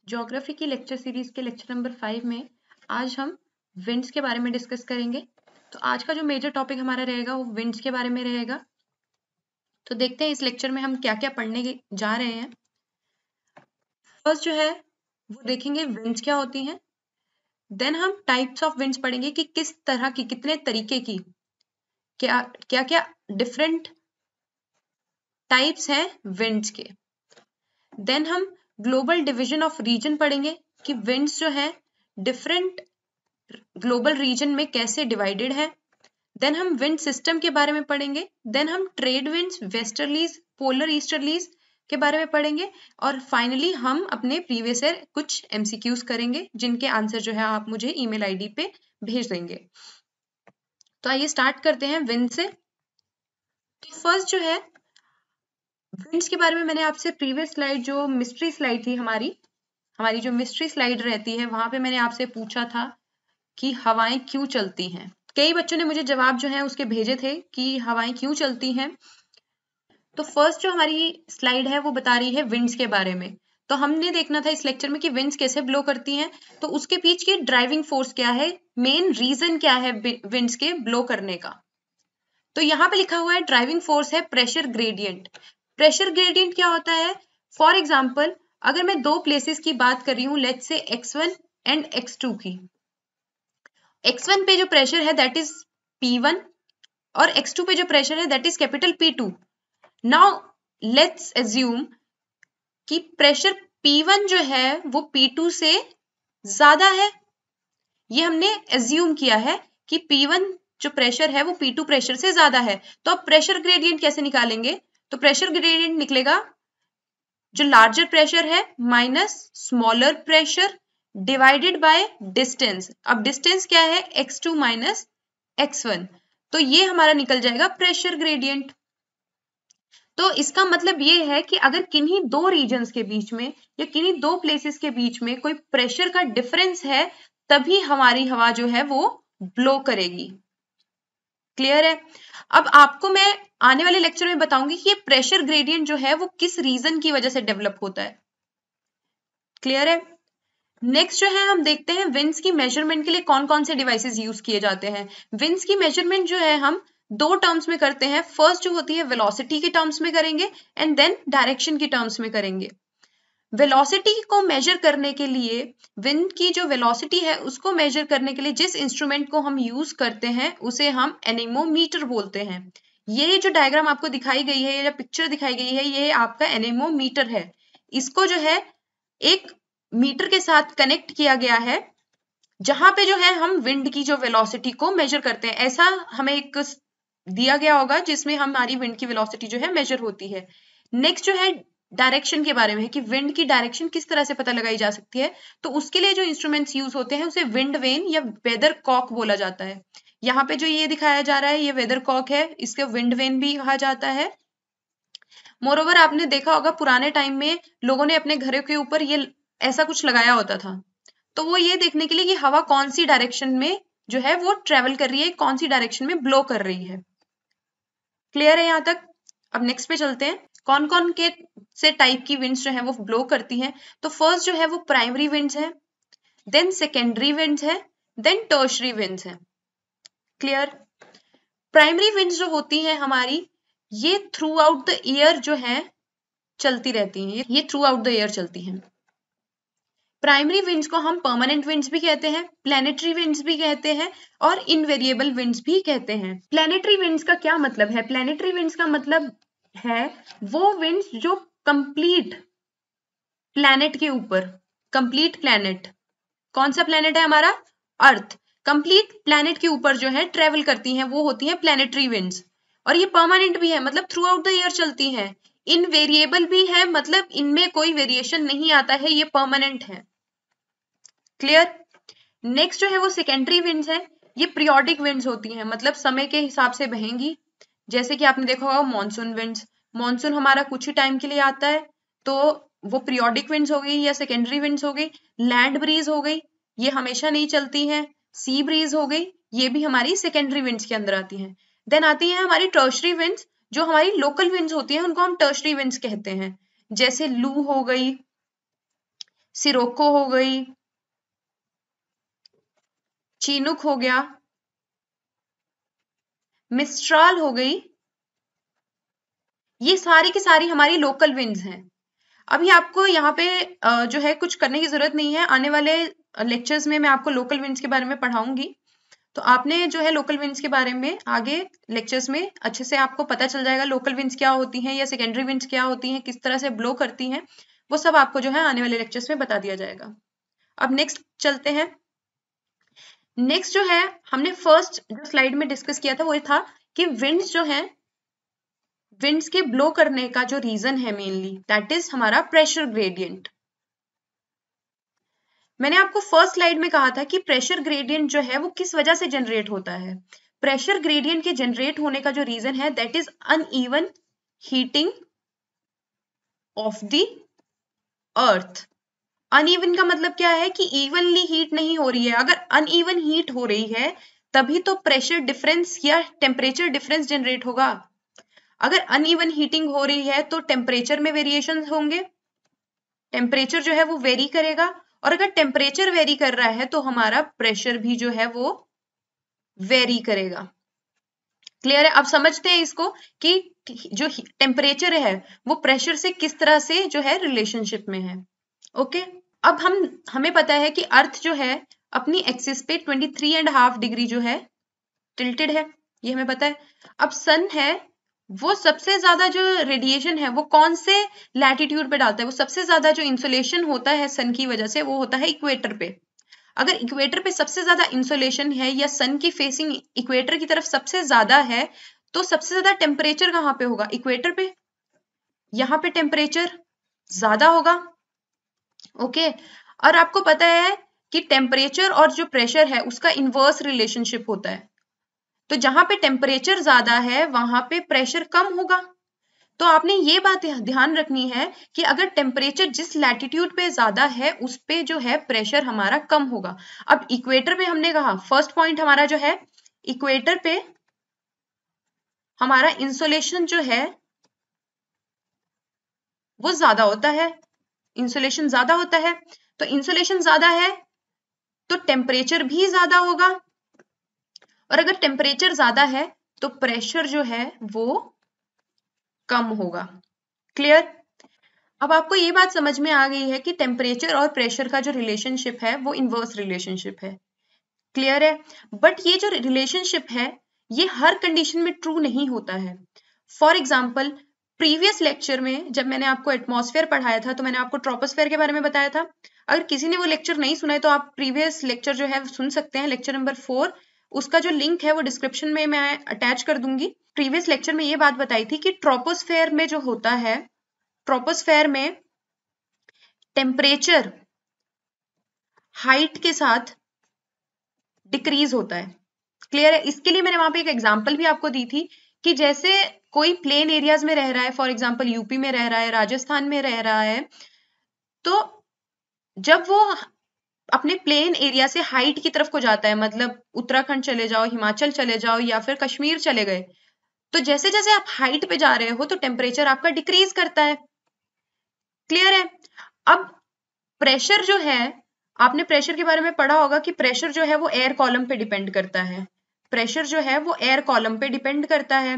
Geography की lecture series के lecture number 5 में आज हम विंड्स के बारे में डिस्कस करेंगे। तो आज का जो मेजर टॉपिक हमारा रहेगा वो विंड्स के बारे में रहेगा। तो देखते हैं इस लेक्चर में हम क्या क्या पढ़ने जा रहे हैं। फर्स्ट जो है वो देखेंगे विंड्स क्या होती हैं। देन हम टाइप्स ऑफ विंड्स पढ़ेंगे कि किस तरह की, कितने तरीके की, क्या क्या क्या डिफरेंट टाइप्स हैं विंड्स के। देन हम ग्लोबल डिवीजन ऑफ रीजन पढ़ेंगे कि विंड्स जो है डिफरेंट ग्लोबल रीजन में कैसे डिवाइडेड है। देन हम विंड सिस्टम के बारे में पढ़ेंगे। देन हम trade winds, westerlies, polar easterlies के बारे में पढ़ेंगे। और फाइनली हम अपने प्रीवियस ईयर कुछ एमसीक्यूज करेंगे जिनके आंसर जो है आप मुझे ईमेल आईडी पे भेज देंगे। तो आइए स्टार्ट करते हैं विंड से। तो फर्स्ट जो है विंड्स के बारे में मैंने आपसे प्रीवियस स्लाइड, जो मिस्ट्री स्लाइड थी हमारी जो मिस्ट्री स्लाइड रहती है, वहां पे मैंने आपसे पूछा था कि हवाएं क्यों चलती हैं। कई बच्चों ने मुझे जवाब जो है उसके भेजे थे कि हवाएं क्यों चलती हैं। तो फर्स्ट जो हमारी स्लाइड है वो बता रही है विंड्स के बारे में। तो हमने देखना था इस लेक्चर में कि विंड्स कैसे ब्लो करती हैं, तो उसके पीछे की ड्राइविंग फोर्स क्या है, मेन रीजन क्या है विंड्स के ब्लो करने का। तो यहाँ पे लिखा हुआ है ड्राइविंग फोर्स है प्रेशर ग्रेडियंट। प्रेशर ग्रेडियंट क्या होता है? फॉर एग्जाम्पल अगर मैं दो प्लेसेस की बात कर रही हूँ, let's say x1 and x2 की। x1 पे जो प्रेशर है दैट इज P1 और x2 पे जो प्रेशर है that is capital P2। Now let's assume कि प्रेशर P1 जो है वो P2 से ज्यादा है। ये हमने एज्यूम किया है कि P1 जो प्रेशर है वो P2 प्रेशर से ज्यादा है। तो अब प्रेशर ग्रेडियंट कैसे निकालेंगे? तो प्रेशर ग्रेडियंट निकलेगा जो लार्जर प्रेशर है minus smaller pressure divided by distance. अब डिस्टेंस क्या है? x2 minus x1। तो ये हमारा निकल जाएगा प्रेशर ग्रेडियंट। तो इसका मतलब ये है कि अगर किन्हीं दो रीजन्स के बीच में या किन्हीं दो प्लेसेस के बीच में कोई प्रेशर का डिफरेंस है तभी हमारी हवा जो है वो ब्लो करेगी। क्लियर है? अब आपको मैं आने वाले लेक्चर में बताऊंगी कि ये प्रेशर ग्रेडियंट जो है वो किस रीजन की वजह से डेवलप होता है। क्लियर है? नेक्स्ट जो है हम देखते हैं विंड्स की मेजरमेंट के लिए कौन कौन से डिवाइसेस यूज किए जाते हैं। विंड्स की मेजरमेंट जो है हम दो टर्म्स में करते हैं। फर्स्ट जो होती है वेलोसिटी के टर्म्स में करेंगे एंड देन डायरेक्शन की टर्म्स में करेंगे। वेलोसिटी को मेजर करने के लिए, विंड की जो वेलोसिटी है उसको मेजर करने के लिए जिस इंस्ट्रूमेंट को हम यूज करते हैं उसे हम एनेमोमीटर बोलते हैं। ये जो डायग्राम आपको दिखाई गई है, ये जो पिक्चर दिखाई गई है, ये आपका एनेमोमीटर है। इसको जो है एक मीटर के साथ कनेक्ट किया गया है जहां पे जो है हम विंड की जो वेलोसिटी को मेजर करते हैं। ऐसा हमें एक दिया गया होगा जिसमें हमारी विंड की वेलोसिटी जो है मेजर होती है। नेक्स्ट जो है डायरेक्शन के बारे में है कि विंड की डायरेक्शन किस तरह से पता लगाई जा सकती है। तो उसके लिए जो इंस्ट्रूमेंट्स यूज होते हैं उसे विंड वेन या वेदर कॉक बोला जाता है। यहाँ पे जो ये दिखाया जा रहा है ये वेदर कॉक है, इसके विंड वेन भी कहा जाता है। मोरोवर आपने देखा होगा पुराने टाइम में लोगों ने अपने घरों के ऊपर ये ऐसा कुछ लगाया होता था, तो वो ये देखने के लिए कि हवा कौन सी डायरेक्शन में जो है वो ट्रेवल कर रही है, कौन सी डायरेक्शन में ब्लो कर रही है। क्लियर है यहाँ तक? अब नेक्स्ट पे चलते हैं कौन कौन के से टाइप की विंड्स जो है वो ब्लो करती हैं। तो फर्स्ट जो है वो प्राइमरी विंड्स है, देन सेकेंडरी विंड्स है, देन टर्शरी विंड्स है। क्लियर? प्राइमरी विंड्स जो होती हैं हमारी, ये थ्रू आउट द ईयर जो है चलती रहती हैं, ये थ्रू आउट द ईयर चलती हैं। प्राइमरी विंड्स को हम परमानेंट विंड्स भी कहते हैं, प्लैनेटरी विंड्स भी कहते हैं और इनवेरिएबल विंड्स भी कहते हैं। प्लैनेटरी विंड्स का क्या मतलब है? प्लैनेटरी विंड्स का मतलब है वो विंड्स जो कंप्लीट प्लैनेट के ऊपर, कंप्लीट प्लैनेट, कौन सा प्लैनेट है हमारा? अर्थ, कंप्लीट प्लैनेट के ऊपर जो है ट्रेवल करती हैं वो होती हैं प्लैनेटरी विंड्स। और ये परमानेंट भी है, मतलब थ्रू आउट द ईयर चलती हैं। इनवेरिएबल भी है, मतलब इनमें कोई वेरिएशन नहीं आता है, ये परमानेंट है। क्लियर? नेक्स्ट जो है वो सेकेंडरी विंड्स है। ये पीरियोडिक विंड्स होती हैं, मतलब समय के हिसाब से बहेंगी। जैसे कि आपने देखा होगा मॉनसून विंड्स, मॉनसून हमारा कुछ ही टाइम के लिए आता है, तो वो पीरियोडिक विंड्स हो गई या सेकेंडरी विंड्स हो गई। लैंड ब्रीज हो गई, ये हमेशा नहीं चलती हैं। सी ब्रीज हो गई, ये भी हमारी सेकेंडरी विंड्स के अंदर आती हैं। देन आती है हमारी टर्शरी विंड्स, जो हमारी लोकल विंड्स होती हैं उनको हम टर्शरी विंड्स कहते हैं। जैसे लू हो गई, सिरोको हो गई, चीनुक हो गया, मिस्ट्राल हो गई, ये सारी की सारी हमारी लोकल विंड्स हैं। अभी आपको यहाँ पे जो है कुछ करने की जरूरत नहीं है, आने वाले लेक्चर्स में मैं आपको लोकल विंड्स के बारे में पढ़ाऊंगी, तो आपने जो है लोकल विंड्स के बारे में आगे लेक्चर्स में अच्छे से आपको पता चल जाएगा, लोकल विंड्स क्या होती हैं या सेकेंडरी विंड्स क्या होती हैं, किस तरह से ब्लो करती हैं, वो सब आपको जो है आने वाले लेक्चर्स में बता दिया जाएगा। अब नेक्स्ट चलते हैं। नेक्स्ट जो है हमने फर्स्ट जो स्लाइड में डिस्कस किया था वो था कि विंड्स जो है, विंड्स के ब्लो करने का जो रीजन है मेनली दैट इज हमारा प्रेशर ग्रेडियंट। मैंने आपको फर्स्ट स्लाइड में कहा था कि प्रेशर ग्रेडियंट जो है वो किस वजह से जनरेट होता है। प्रेशर ग्रेडियंट के जनरेट होने का जो रीजन है that is uneven heating of the earth. Uneven का मतलब क्या है कि इवनली हीट नहीं हो रही है। अगर अनइवन हीट हो रही है तभी तो प्रेशर डिफरेंस या टेम्परेचर डिफरेंस जनरेट होगा। अगर अनइवन हीटिंग हो रही है तो टेम्परेचर में वेरिएशन होंगे, टेम्परेचर जो है वो वेरी करेगा, और अगर टेम्परेचर वेरी कर रहा है तो हमारा प्रेशर भी जो है वो वेरी करेगा। क्लियर है? अब समझते हैं इसको कि जो टेम्परेचर है वो प्रेशर से किस तरह से जो है रिलेशनशिप में है। ओके, अब हमें पता है कि अर्थ जो है अपनी एक्सिस पे 23.5 डिग्री जो है टिल्टेड है, ये हमें पता है। अब सन है वो सबसे ज्यादा जो रेडिएशन है वो कौन से लैटिट्यूड पे डालता है, वो सबसे ज्यादा जो इंसोलेशन होता है सन की वजह से वो होता है इक्वेटर पे। अगर इक्वेटर पे सबसे ज्यादा इंसोलेशन है या सन की फेसिंग इक्वेटर की तरफ सबसे ज्यादा है तो सबसे ज्यादा टेम्परेचर कहाँ पे होगा? इक्वेटर पे। यहाँ पे टेम्परेचर ज्यादा होगा। ओके, और आपको पता है कि टेम्परेचर और जो प्रेशर है उसका इनवर्स रिलेशनशिप होता है, तो जहां पे टेम्परेचर ज्यादा है वहां पे प्रेशर कम होगा। तो आपने ये बात ध्यान रखनी है कि अगर टेम्परेचर जिस लैटिट्यूड पे ज्यादा है उस पे जो है प्रेशर हमारा कम होगा। अब इक्वेटर पे हमने कहा फर्स्ट पॉइंट हमारा जो है इक्वेटर पे हमारा इंसोलेशन जो है वो ज्यादा होता है, इंसोलेशन ज्यादा होता है, तो इंसोलेशन ज्यादा है तो टेम्परेचर भी ज्यादा होगा, और अगर टेम्परेचर ज्यादा है तो प्रेशर जो है वो कम होगा। क्लियर? अब आपको ये बात समझ में आ गई है कि टेम्परेचर और प्रेशर का जो रिलेशनशिप है वो इनवर्स रिलेशनशिप है। क्लियर है? बट ये जो रिलेशनशिप है ये हर कंडीशन में ट्रू नहीं होता है। फॉर एग्जाम्पल प्रीवियस लेक्चर में जब मैंने आपको एटमॉस्फेयर पढ़ाया था तो मैंने आपको ट्रोपोस्फेयर के बारे में बताया था। अगर किसी ने वो लेक्चर नहीं सुना है तो आप प्रीवियस लेक्चर जो है सुन सकते हैं, लेक्चर नंबर 4, उसका जो लिंक है वो डिस्क्रिप्शन में मैं अटैच कर दूंगी। प्रीवियस लेक्चर में ये बात बताई थी कि ट्रोपोस्फेयर में जो होता है, ट्रोपोस्फेयर में टेम्परेचर हाइट के साथ डिक्रीज होता है। क्लियर है? इसके लिए मैंने वहां पे एक एग्जांपल भी आपको दी थी कि जैसे कोई प्लेन एरियाज में रह रहा है, फॉर एग्जांपल यूपी में रह रहा है, राजस्थान में रह रहा है, तो जब वो अपने प्लेन एरिया से हाइट की तरफ को जाता है, मतलब उत्तराखंड चले जाओ, हिमाचल चले जाओ या फिर कश्मीर चले गए, तो जैसे जैसे आप हाइट पे जा रहे हो तो टेम्परेचर आपका डिक्रीज करता है। क्लियर है? अब प्रेशर जो है, आपने प्रेशर के बारे में पढ़ा होगा कि प्रेशर जो है वो एयर कॉलम पे डिपेंड करता है। प्रेशर जो है वो एयर कॉलम पे डिपेंड करता है।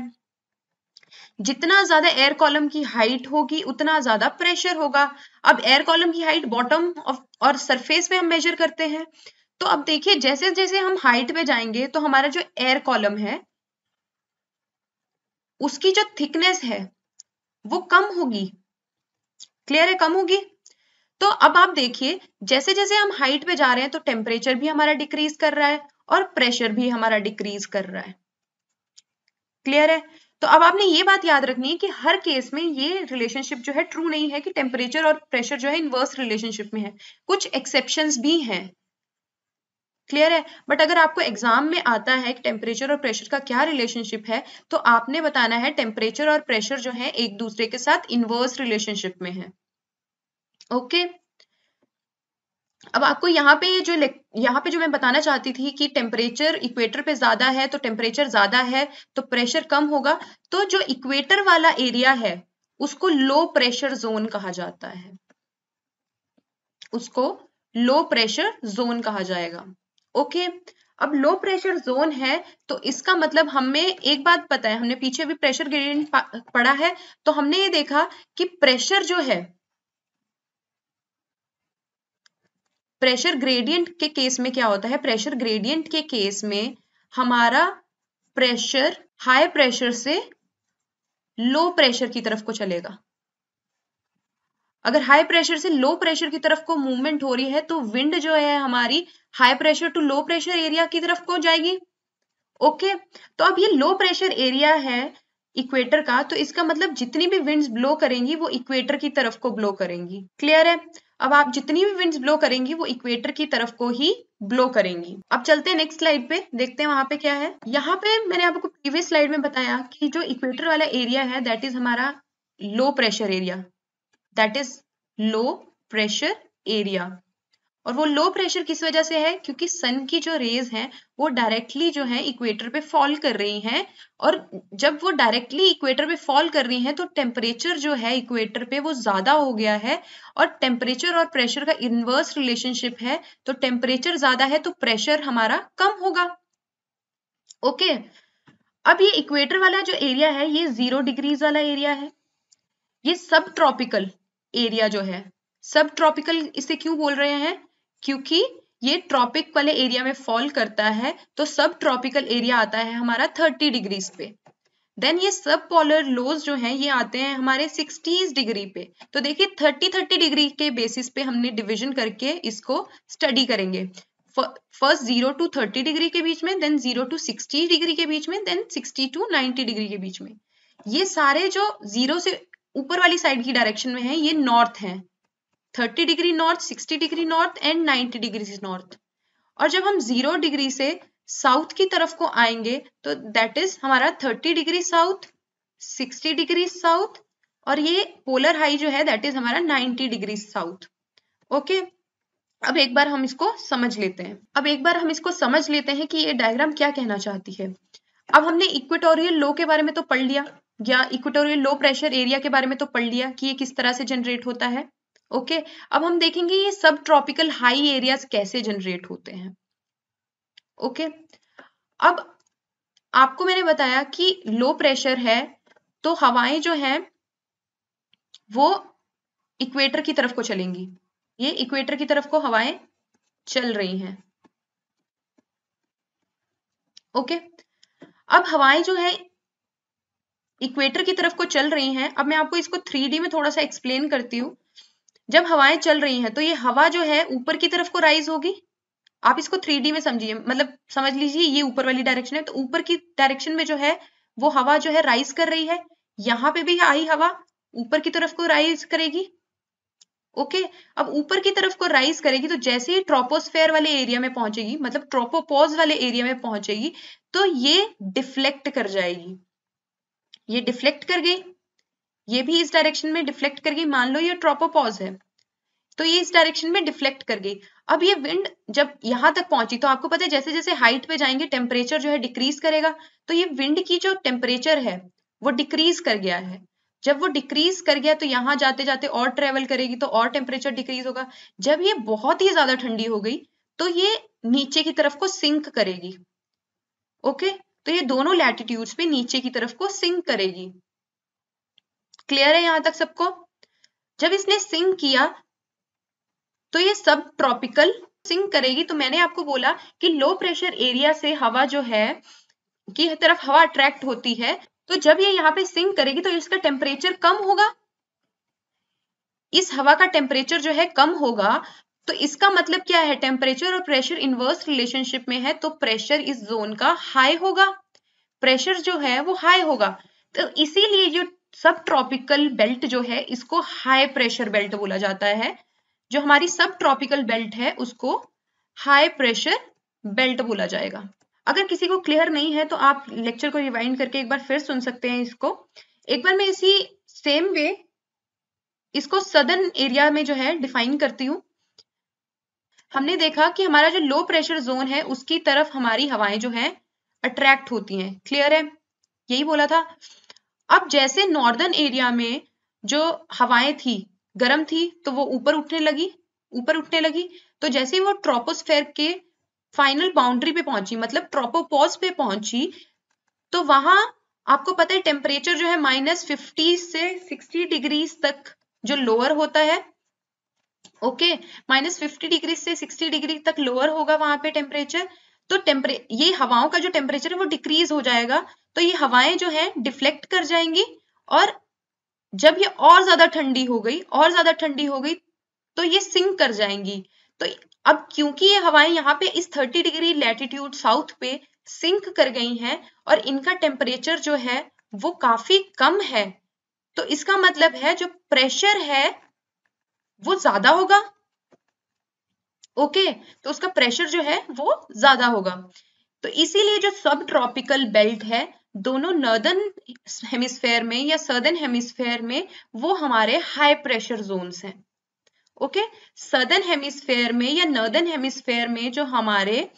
जितना ज्यादा एयर कॉलम की हाइट होगी उतना ज्यादा प्रेशर होगा। अब एयर कॉलम की हाइट बॉटम और सरफेस पे हम मेजर करते हैं, तो अब देखिए जैसे जैसे हम हाइट पे जाएंगे तो हमारा जो एयर कॉलम है उसकी जो थिकनेस है वो कम होगी। क्लियर है? कम होगी। तो अब आप देखिए जैसे जैसे हम हाइट पे जा रहे हैं तो टेम्परेचर भी हमारा डिक्रीज कर रहा है और प्रेशर भी हमारा डिक्रीज कर रहा है। क्लियर है? तो अब आपने ये बात याद रखनी है कि हर केस में ये रिलेशनशिप जो है ट्रू नहीं है कि टेम्परेचर और प्रेशर जो है इनवर्स रिलेशनशिप में है, कुछ एक्सेप्शंस भी हैं। क्लियर है? बट अगर आपको एग्जाम में आता है कि टेम्परेचर और प्रेशर का क्या रिलेशनशिप है तो आपने बताना है टेम्परेचर और प्रेशर जो है एक दूसरे के साथ इनवर्स रिलेशनशिप में है। ओके, अब आपको यहाँ पे जो मैं बताना चाहती थी कि टेम्परेचर इक्वेटर पे ज्यादा है तो टेम्परेचर ज्यादा है तो प्रेशर कम होगा, तो जो इक्वेटर वाला एरिया है उसको लो प्रेशर जोन कहा जाता है। उसको लो प्रेशर जोन कहा जाएगा। ओके, अब लो प्रेशर जोन है तो इसका मतलब हमें एक बात पता है, हमने पीछे भी प्रेशर ग्रेडियंट पढ़ा है, तो हमने ये देखा कि प्रेशर जो है, प्रेशर ग्रेडियंट के केस में क्या होता है, प्रेशर ग्रेडियंट के केस में हमारा प्रेशर हाई प्रेशर से लो प्रेशर की तरफ को चलेगा। अगर हाई प्रेशर से लो प्रेशर की तरफ को मूवमेंट हो रही है तो विंड जो है हमारी high pressure to low pressure area की तरफ को जाएगी। ओके, तो अब ये लो प्रेशर एरिया है इक्वेटर का, तो इसका मतलब जितनी भी विंड्स ब्लो करेंगी वो इक्वेटर की तरफ को ब्लो करेंगी। क्लियर है? अब आप जितनी भी विंड्स ब्लो करेंगी वो इक्वेटर की तरफ को ही ब्लो करेंगी। अब चलते हैं नेक्स्ट स्लाइड पे, देखते हैं वहां पे क्या है। यहाँ पे मैंने आपको प्रीवियस स्लाइड में बताया कि जो इक्वेटर वाला एरिया है दैट इज हमारा लो pressure area, that is low pressure area. और वो लो प्रेशर किस वजह से है, क्योंकि सन की जो रेज हैं वो डायरेक्टली जो है इक्वेटर पे फॉल कर रही हैं, और जब वो डायरेक्टली इक्वेटर पे फॉल कर रही हैं तो टेम्परेचर जो है इक्वेटर पे वो ज्यादा हो गया है, और टेम्परेचर और प्रेशर का इनवर्स रिलेशनशिप है, तो टेम्परेचर ज्यादा है तो प्रेशर हमारा कम होगा। ओके, अब ये इक्वेटर वाला जो एरिया है ये 0 डिग्रीज वाला एरिया है। ये सब ट्रॉपिकल एरिया जो है, सब ट्रॉपिकल इसे क्यों बोल रहे हैं, क्योंकि ये ट्रॉपिक वाले एरिया में फॉल करता है, तो सब ट्रॉपिकल एरिया आता है हमारा 30 डिग्रीज पे। देन ये सब पोलर लोज जो हैं ये आते हैं हमारे 60 डिग्री पे। तो देखिए 30 डिग्री के बेसिस पे हमने डिवीजन करके इसको स्टडी करेंगे। फर्स्ट 0 to 30 डिग्री के बीच में, देन 0 to 60 डिग्री के बीच में, देन 60 to 90 डिग्री के बीच में। ये सारे जो 0 से ऊपर वाली साइड की डायरेक्शन में है ये नॉर्थ है, 30 degree north, 60 degree north and 90 degree north. और जब हम 0 डिग्री से साउथ की तरफ को आएंगे तो दैट इज हमारा 30 डिग्री साउथ, 60 डिग्री साउथ, और ये पोलर हाई जो है दैट इज हमारा 90 डिग्री साउथ। ओके, अब एक बार हम इसको समझ लेते हैं कि ये डायग्राम क्या कहना चाहती है। अब हमने इक्वेटोरियल लो के बारे में तो पढ़ लिया, या इक्वेटोरियल लो प्रेशर एरिया के बारे में तो पढ़ लिया कि ये किस तरह से जनरेट होता है। ओके, अब हम देखेंगे ये सब ट्रॉपिकल हाई एरियाज कैसे जनरेट होते हैं। ओके, अब आपको मैंने बताया कि लो प्रेशर है तो हवाएं जो है वो इक्वेटर की तरफ को चलेंगी, ये इक्वेटर की तरफ को हवाएं चल रही हैं। ओके, अब हवाएं जो है इक्वेटर की तरफ को चल रही हैं। अब मैं आपको इसको 3D में थोड़ा सा एक्सप्लेन करती हूँ। जब हवाएं चल रही हैं तो ये हवा जो है ऊपर की तरफ को राइज होगी। आप इसको 3D में समझिए, मतलब समझ लीजिए ये ऊपर वाली डायरेक्शन है, तो ऊपर की डायरेक्शन में जो है वो हवा जो है राइज कर रही है। यहाँ पे भी आई हवा ऊपर की तरफ को राइज करेगी। ओके, अब ऊपर की तरफ को राइज करेगी तो जैसे ही ट्रोपोस्फेयर वाले एरिया में पहुंचेगी, मतलब ट्रोपोपॉज वाले एरिया में पहुंचेगी, तो ये डिफ्लेक्ट कर जाएगी। ये डिफ्लेक्ट कर गई, ये भी इस डायरेक्शन में डिफ्लेक्ट कर गई। मान लो ये ट्रोपोपॉज है तो ये इस डायरेक्शन में डिफ्लेक्ट कर गई। अब ये विंड जब यहां तक पहुंची तो आपको पता है जैसे जैसे हाइट पे जाएंगे टेम्परेचर जो है डिक्रीज करेगा, तो ये विंड की जो टेम्परेचर है वो डिक्रीज कर गया है। जब वो डिक्रीज कर गया तो यहाँ जाते जाते और ट्रेवल करेगी तो और टेम्परेचर डिक्रीज होगा। जब ये बहुत ही ज्यादा ठंडी हो गई तो ये नीचे की तरफ को सिंक करेगी। ओके, तो ये दोनों लैटिट्यूड्स पे नीचे की तरफ को सिंक करेगी। क्लियर है यहां तक सबको? जब इसने सिंक किया तो ये सब ट्रॉपिकल सिंक करेगी। तो मैंने आपको बोला कि लो प्रेशर एरिया से हवा जो है की तरफ हवा अट्रैक्ट होती है, तो जब ये यहाँ पे सिंक करेगी तो इसका टेम्परेचर कम होगा। इस हवा का टेम्परेचर जो है कम होगा, तो इसका मतलब क्या है, टेम्परेचर और प्रेशर इनवर्स रिलेशनशिप में है, तो प्रेशर इस जोन का हाई होगा, प्रेशर जो है वो हाई होगा। तो इसीलिए जो सब ट्रॉपिकल बेल्ट जो है इसको हाई प्रेशर बेल्ट बोला जाता है। जो हमारी सब ट्रॉपिकल बेल्ट है उसको हाई प्रेशर बेल्ट बोला जाएगा। अगर किसी को क्लियर नहीं है तो आप लेक्चर को रिवाइंड करके एक बार फिर सुन सकते हैं इसको। एक बार मैं इसी सेम वे इसको सदर्न एरिया में जो है डिफाइन करती हूँ। हमने देखा कि हमारा जो लो प्रेशर जोन है उसकी तरफ हमारी हवाएं जो है अट्रैक्ट होती हैं। क्लियर है? यही बोला था। अब जैसे नॉर्दर्न एरिया में जो हवाएं थी गर्म थी तो वो ऊपर उठने लगी, ऊपर उठने लगी। तो जैसे ही वो ट्रोपोस्फेयर के फाइनल बाउंड्री पे पहुंची, मतलब ट्रोपोपॉज पे पहुंची, तो वहां आपको पता है टेम्परेचर जो है -50 से 60 डिग्री तक जो लोअर होता है। ओके, -50 डिग्री से 60 डिग्री तक लोअर होगा वहां पे टेम्परेचर। तो ये हवाओं का जो टेम्परेचर है वो डिक्रीज हो जाएगा। तो ये हवाएं जो है डिफ्लेक्ट कर जाएंगी, और जब ये और ज्यादा ठंडी हो गई, और ज्यादा ठंडी हो गई, तो ये सिंक कर जाएंगी। तो अब क्योंकि ये हवाएं यहाँ पे इस 30 डिग्री लैटिट्यूड साउथ पे सिंक कर गई हैं, और इनका टेम्परेचर जो है वो काफी कम है, तो इसका मतलब है जो प्रेशर है वो ज्यादा होगा। ओके, तो उसका प्रेशर जो है वो ज्यादा होगा। तो इसीलिए जो सब ट्रॉपिकल बेल्ट है, दोनों नॉर्दर्न हेमिस्फेयर में या सदर्न हेमिस्फेयर में, वो हमारे हाई प्रेशर जोन्स हैं। ओके, सदर्न हेमिस्फेयर में या नॉर्दर्न हेमिस्फेयर में जो हमारे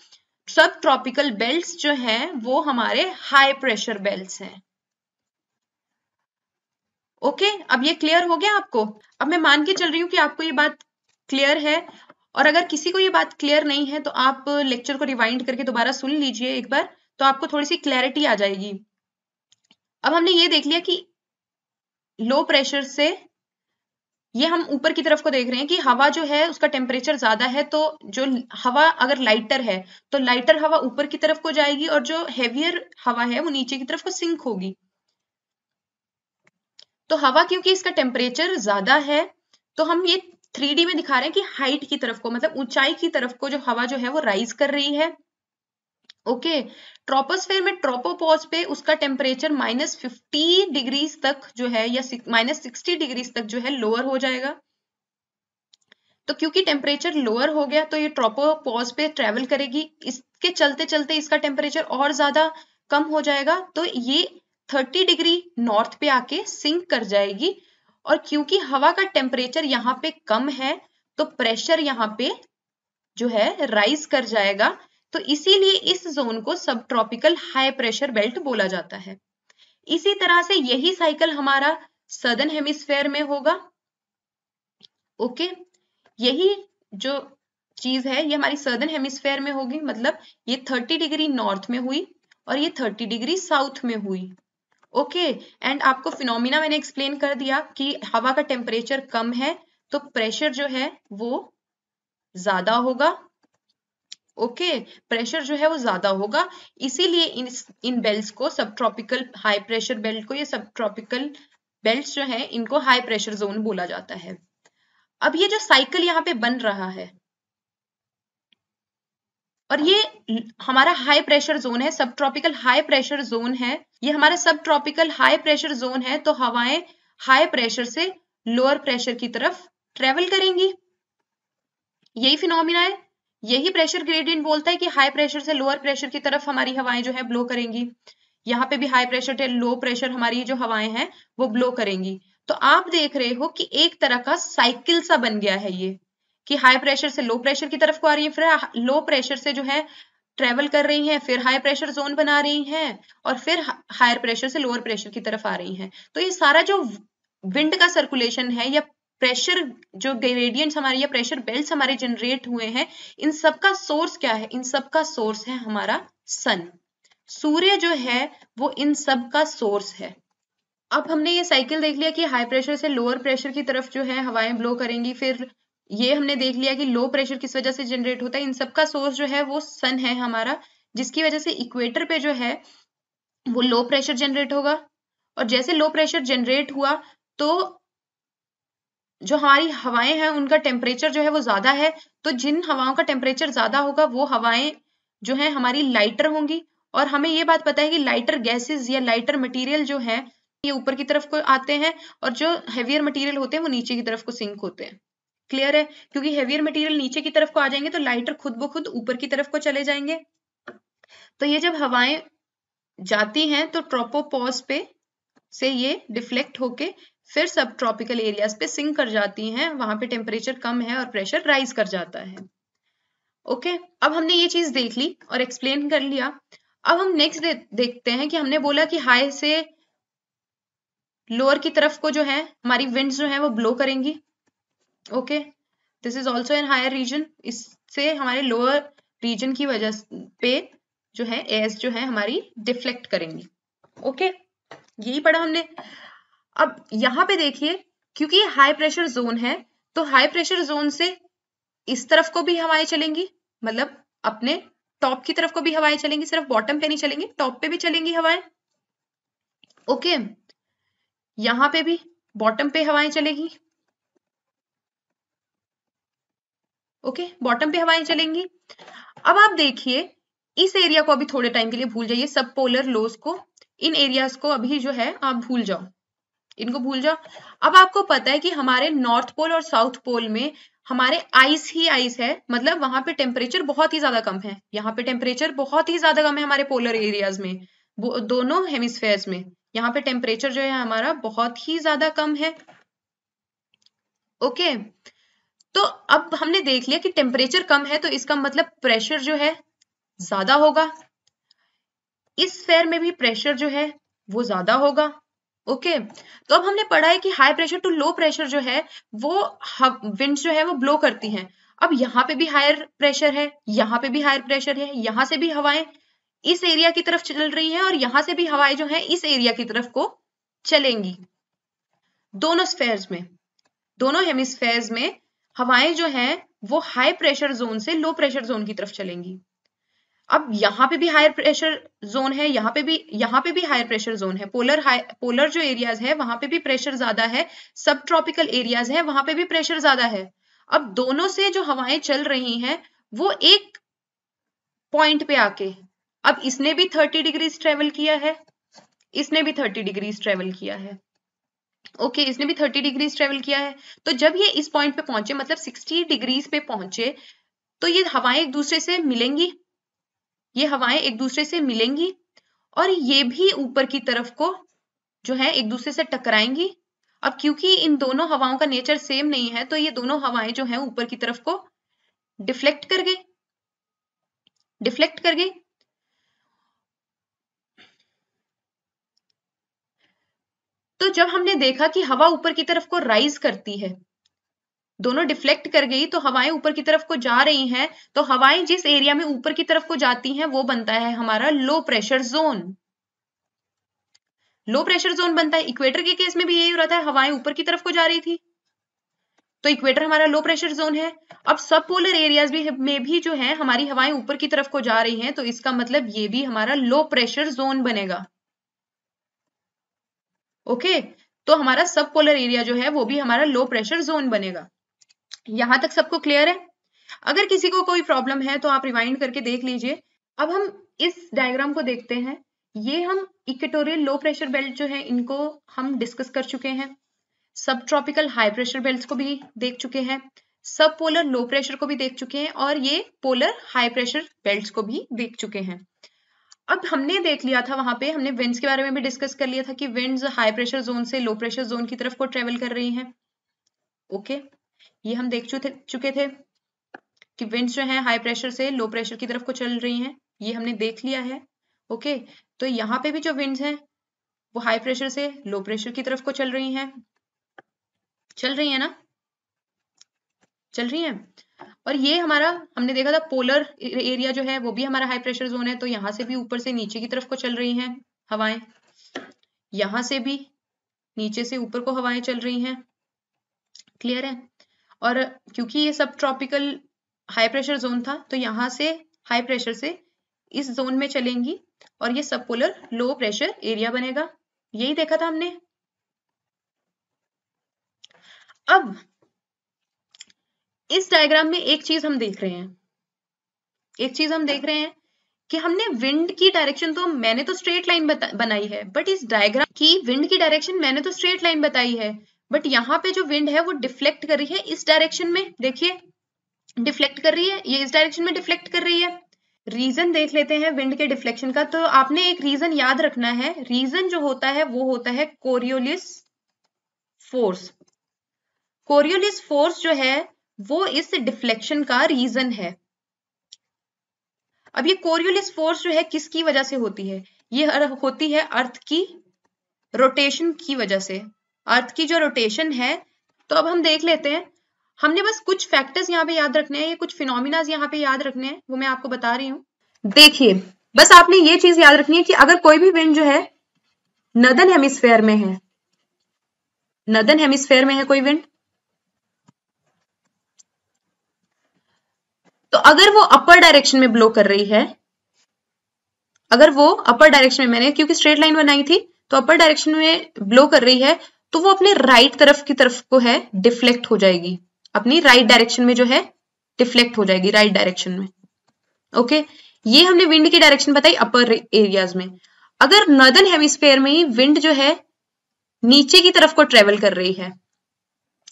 सब ट्रॉपिकल बेल्ट्स जो हैं वो हमारे हाई प्रेशर बेल्ट्स हैं। ओके, अब ये क्लियर हो गया आपको? अब मैं मान के चल रही हूँ कि आपको ये बात क्लियर है, और अगर किसी को ये बात क्लियर नहीं है तो आप लेक्चर को रिवाइंड करके दोबारा सुन लीजिए एक बार, तो आपको थोड़ी सी क्लैरिटी आ जाएगी। अब हमने ये देख लिया कि लो प्रेशर से ये हम ऊपर की तरफ को देख रहे हैं कि हवा जो है उसका टेम्परेचर ज्यादा है, तो जो हवा अगर लाइटर है तो लाइटर हवा ऊपर की तरफ को जाएगी, और जो हेवियर हवा है वो नीचे की तरफ को सिंक होगी। तो हवा क्योंकि इसका टेम्परेचर ज्यादा है, तो हम ये 3D में दिखा रहे हैं कि हाइट की तरफ को, मतलब ऊंचाई की तरफ को जो हवा जो है वो राइज कर रही है। ओके, ट्रोपोस्फेयर में ट्रोपोपॉज पे उसका टेम्परेचर -50 डिग्री तक जो है, या -60 डिग्री तक जो है लोअर हो जाएगा। तो क्योंकि टेम्परेचर लोअर हो गया तो ये ट्रोपोपॉज पे ट्रेवल करेगी, इसके चलते चलते इसका टेम्परेचर और ज्यादा कम हो जाएगा, तो ये 30 डिग्री नॉर्थ पे आके सिंक कर जाएगी। और क्योंकि हवा का टेम्परेचर यहाँ पे कम है, तो प्रेशर यहाँ पे जो है राइज कर जाएगा। तो इसीलिए इस जोन को सब ट्रॉपिकल हाई प्रेशर बेल्ट बोला जाता है। इसी तरह से यही साइकिल हमारा सदर्न हेमिस्फेयर में होगा। ओके, यही जो चीज है ये हमारी सदर्न हेमिस्फेयर में होगी, मतलब ये 30 डिग्री नॉर्थ में हुई और ये 30 डिग्री साउथ में हुई। ओके, एंड आपको फिनोमिना मैंने एक्सप्लेन कर दिया कि हवा का टेम्परेचर कम है तो प्रेशर जो है वो ज्यादा होगा। ओके, प्रेशर जो है वो ज्यादा होगा, इसीलिए इन बेल्ट्स को सब ट्रॉपिकल हाई प्रेशर बेल्ट को, ये सब ट्रॉपिकल बेल्ट्स जो है इनको हाई प्रेशर जोन बोला जाता है। अब ये जो साइकिल यहाँ पे बन रहा है, और ये हमारा हाई प्रेशर जोन है, सब ट्रॉपिकल हाई प्रेशर जोन है, ये हमारा सब ट्रॉपिकल हाई प्रेशर जोन है, तो हवाएं हाई प्रेशर से लोअर प्रेशर की तरफ ट्रेवल करेंगी। यही फिनोमिना है, यही प्रेशर ग्रेडियंट बोलता है कि हाई प्रेशर से लोअर प्रेशर की तरफ हमारी हवाएं जो है ब्लो करेंगी। यहाँ पे भी हाई प्रेशर से लो प्रेशर हमारी जो हवाएं हैं वो ब्लो करेंगी। तो आप देख रहे हो कि एक तरह का साइकिल सा बन गया है ये, कि हाई प्रेशर से लो प्रेशर की तरफ को आ रही है, फिर लो प्रेशर से जो है ट्रेवल कर रही हैं, फिर हाई प्रेशर जोन बना रही हैं, और फिर हायर प्रेशर से लोअर प्रेशर की तरफ आ रही हैं। तो ये सारा जो विंड का सर्कुलेशन है, या प्रेशर जो ग्रेडियंट्स हमारे या प्रेशर बेल्ट्स हमारे जनरेट हुए हैं, इन सब का सोर्स क्या है? इन सब का सोर्स है हमारा सन। सूर्य जो है वो इन सब का सोर्स है। अब हमने ये साइकिल देख लिया कि हाई प्रेशर से लोअर प्रेशर की तरफ जो है हवाएं ब्लो करेंगी, फिर ये हमने देख लिया कि लो प्रेशर किस वजह से जनरेट होता है। इन सब का सोर्स जो है वो सन है हमारा, जिसकी वजह से इक्वेटर पे जो है वो लो प्रेशर जनरेट होगा, और जैसे लो प्रेशर जनरेट हुआ तो जो हमारी हवाएं हैं उनका टेम्परेचर जो है वो ज्यादा है, तो जिन हवाओं का टेम्परेचर ज्यादा होगा वो हवाएं जो है हमारी लाइटर होंगी। और हमें ये बात पता है कि लाइटर गैसेस या लाइटर मटेरियल जो है ये ऊपर की तरफ को आते हैं, और जो हेवियर मटेरियल होते हैं वो नीचे की तरफ को सिंक होते हैं। क्लियर है? क्योंकि हेवियर मटेरियल नीचे की तरफ को आ जाएंगे तो लाइटर खुद ब खुद ऊपर की तरफ को चले जाएंगे। तो ये जब हवाएं जाती हैं तो ट्रोपोपॉज पे से ये डिफ्लेक्ट होके फिर सब ट्रॉपिकल एरियाज पे सिंक कर जाती हैं, वहां पे टेम्परेचर कम है और प्रेशर राइज कर जाता है। ओके, अब हमने ये चीज देख ली और एक्सप्लेन कर लिया। अब हम नेक्स्ट देखते हैं कि हमने बोला कि हाई से लोअर की तरफ को जो है हमारी विंड्स जो है वो ब्लो करेंगी। Okay, this is also an higher region, इससे हमारे लोअर रीजन की वजह पे जो है एयर्स जो है हमारी डिफ्लेक्ट करेंगी। ओके, यही पढ़ा हमने। अब यहाँ पे देखिए, क्योंकि ये हाई प्रेशर जोन है तो हाई प्रेशर जोन से इस तरफ को भी हवाएं चलेंगी, मतलब अपने टॉप की तरफ को भी हवाएं चलेंगी, सिर्फ बॉटम पे नहीं चलेंगी, टॉप पे भी चलेंगी हवाएं। ओके, यहां पे भी बॉटम पे हवाएं चलेगी। ओके, बॉटम पे हवाएं चलेंगी। अब आप देखिए, इस एरिया को अभी थोड़े टाइम के लिए भूल जाइए, सब पोलर लोज को, इन एरियाज को अभी जो है आप भूल जाओ, इनको भूल जाओ। अब आपको पता है कि हमारे नॉर्थ पोल और साउथ पोल में हमारे आइस ही आइस है, मतलब वहां पे टेम्परेचर बहुत ही ज्यादा कम है, यहाँ पे टेम्परेचर बहुत ही ज्यादा कम है हमारे पोलर एरियाज में, दोनों हेमिस्फेयर्स में यहाँ पे टेम्परेचर जो है हमारा बहुत ही ज्यादा कम है। ओके, तो अब हमने देख लिया कि टेम्परेचर कम है तो इसका मतलब प्रेशर जो है ज्यादा होगा, इस स्फेयर में भी प्रेशर जो है वो ज्यादा होगा। ओके, तो अब हमने पढ़ा है कि high pressure to low pressure जो है वो विंड्स जो है वो ब्लो करती हैं। अब यहाँ पे भी हायर प्रेशर है, यहाँ पे भी हायर प्रेशर है, यहाँ से भी हवाएं इस एरिया की तरफ चल रही हैं और यहाँ से भी हवाएं जो है इस एरिया की तरफ को चलेंगी। दोनों स्फेयर्स में, दोनों हेमिस्फेयर्स में हवाएं जो है वो हाई प्रेशर जोन से लो प्रेशर जोन की तरफ चलेंगी। अब यहाँ पे भी हायर प्रेशर जोन है, यहाँ पे भी हायर प्रेशर जोन है, पोलर जो एरियाज है वहां पे भी प्रेशर ज्यादा है, सब ट्रॉपिकल एरियाज है वहां पे भी प्रेशर ज्यादा है। अब दोनों से जो हवाएं चल रही हैं वो एक पॉइंट पे आके, अब इसने भी 30 डिग्रीज ट्रेवल किया है, इसने भी 30 डिग्रीज ट्रेवल किया है। ओके, इसने भी 30 डिग्रीज ट्रेवल किया है, तो जब ये इस पॉइंट पे पहुंचे, मतलब 60 डिग्रीज पे पहुंचे, तो ये हवाएं एक दूसरे से मिलेंगी, ये हवाएं एक दूसरे से मिलेंगी और ये भी ऊपर की तरफ को जो है एक दूसरे से टकराएंगी। अब क्योंकि इन दोनों हवाओं का नेचर सेम नहीं है तो ये दोनों हवाएं जो है ऊपर की तरफ को डिफ्लेक्ट कर गई। तो जब हमने देखा कि हवा ऊपर की तरफ को राइज करती है, दोनों डिफ्लेक्ट कर गई तो हवाएं ऊपर की तरफ को जा रही हैं, तो हवाएं जिस एरिया में ऊपर की तरफ को जाती हैं वो बनता है हमारा low pressure zone. Low pressure zone बनता है। इक्वेटर के केस में भी यही हो रहा था, हवाएं ऊपर की तरफ को जा रही थी तो इक्वेटर हमारा लो प्रेशर जोन है। अब सब पोलर एरियाज में भी जो है हमारी हवाएं ऊपर की तरफ को जा रही हैं, तो इसका मतलब ये भी हमारा लो प्रेशर जोन बनेगा। ओके, तो हमारा सब पोलर एरिया जो है वो भी हमारा लो प्रेशर जोन बनेगा। यहां तक सबको क्लियर है? अगर किसी को कोई प्रॉब्लम है तो आप रिवाइंड करके देख लीजिए। अब हम इस डायग्राम को देखते हैं। ये हम इक्वेटोरियल लो प्रेशर बेल्ट जो है इनको हम डिस्कस कर चुके हैं, सब ट्रॉपिकल हाई प्रेशर बेल्ट्स को भी देख चुके हैं, सब पोलर लो प्रेशर को भी देख चुके हैं और ये पोलर हाई प्रेशर बेल्ट्स को भी देख चुके हैं। अब हमने देख लिया था, वहां पे हमने विंड्स के बारे में भी डिस्कस कर लिया था कि विंड्स हाई प्रेशर जोन से लो प्रेशर जोन की तरफ को ट्रेवल कर रही हैं। ओके, ये हम देख चुके थे कि विंड्स जो है हाई प्रेशर से लो प्रेशर की तरफ को चल रही हैं, ये हमने देख लिया है। ओके, तो यहाँ पे भी जो विंड्स हैं वो हाई प्रेशर से लो प्रेशर की तरफ को चल रही हैं ना, चल रही हैं। और ये हमारा हमने देखा था पोलर एरिया जो है वो भी हमारा हाई प्रेशर जोन है, तो यहाँ से भी ऊपर से नीचे की तरफ को चल रही हैं हवाएं, यहाँ से भी नीचे से ऊपर को हवाएं चल रही हैं। क्लियर है? और क्योंकि ये सब ट्रॉपिकल हाई प्रेशर जोन था तो यहाँ से हाई प्रेशर से इस जोन में चलेंगी और ये सब पोलर लो प्रेशर एरिया बनेगा। यही देखा था हमने। अब इस डायग्राम में एक चीज हम देख रहे हैं कि हमने विंड की डायरेक्शन तो मैंने तो स्ट्रेट लाइन बनाई है, बट इस डायग्राम की विंड की डायरेक्शन मैंने तो स्ट्रेट लाइन बताई है, बट यहाँ पे जो विंड है वो डिफ्लेक्ट कर रही है इस डायरेक्शन में। देखिए, डिफ्लेक्ट कर रही है, ये इस डायरेक्शन में डिफ्लेक्ट कर रही है। रीजन देख लेते हैं विंड के डिफ्लेक्शन का। तो आपने एक रीजन याद रखना है, रीजन जो होता है वो होता है कोरियोलिस फोर्स। कोरियोलिस फोर्स जो है वो इस डिफ्लेक्शन का रीजन है। अब ये कोरियोलिस फोर्स जो है किसकी वजह से होती है? ये होती है अर्थ की रोटेशन की वजह से, अर्थ की जो रोटेशन है। तो अब हम देख लेते हैं, हमने बस कुछ फैक्टर्स यहाँ पे याद रखने हैं, ये कुछ फिनोमिना यहाँ पे याद रखने हैं, वो मैं आपको बता रही हूँ। देखिए बस आपने ये चीज याद रखनी है कि अगर कोई भी विंड जो है नॉर्दर्न हेमिस्फेयर में है, नॉर्दर्न हेमिस्फेयर में है कोई विंड, तो अगर वो अपर डायरेक्शन में ब्लो कर रही है, अगर वो अपर डायरेक्शन में, मैंने क्योंकि स्ट्रेट लाइन बनाई थी तो अपर डायरेक्शन में ब्लो कर रही है, तो वो अपने राइट तरफ की तरफ को है डिफ्लेक्ट हो जाएगी, अपनी राइट डायरेक्शन में जो है डिफ्लेक्ट हो जाएगी, राइट डायरेक्शन में। ओके, ये हमने विंड की डायरेक्शन बताई अपर एरियाज में। अगर नॉर्दर्न हेमिस्फेयर में ही विंड जो है नीचे की तरफ को ट्रेवल कर रही है,